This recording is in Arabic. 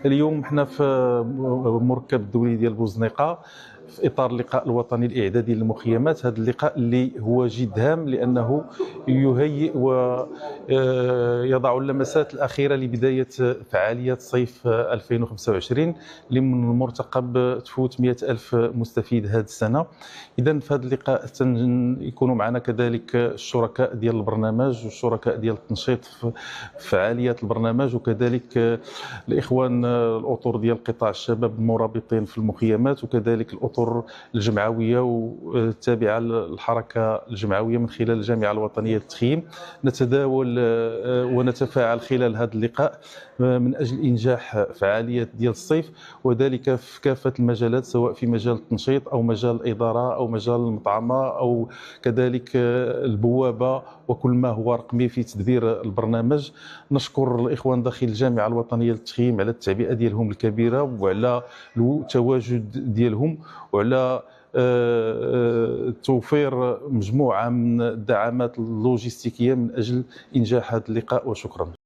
اليوم حنا في مركب الدولي ديال بوزنيقه في اطار اللقاء الوطني الاعدادي للمخيمات. هذا اللقاء اللي هو جد هام لانه يهيئ ويضع اللمسات الاخيره لبدايه فعاليات صيف 2025 اللي من المرتقب تفوت 100 ألف مستفيد هذه السنه. اذا في هذا اللقاء يكونوا معنا كذلك الشركاء ديال البرنامج والشركاء ديال التنشيط في فعاليات البرنامج، وكذلك الاخوان الاطر ديال قطاع الشباب المرابطين في المخيمات، وكذلك الاطر الجمعويه والتابعه للحركه الجمعويه من خلال الجامعه الوطنيه للتخييم. نتداول ونتفاعل خلال هذا اللقاء من اجل انجاح فعاليات ديال الصيف، وذلك في كافه المجالات، سواء في مجال التنشيط او مجال الاداره او مجال المطعمه او كذلك البوابه وكل ما هو رقمي في تدبير البرنامج. نشكر الاخوان داخل الجامعه الوطنيه للتخييم على التعبئه ديالهم الكبيره وعلى التواجد ديالهم وعلى توفير مجموعه من الدعامات اللوجستيكيه من اجل انجاح هذا اللقاء، وشكرا.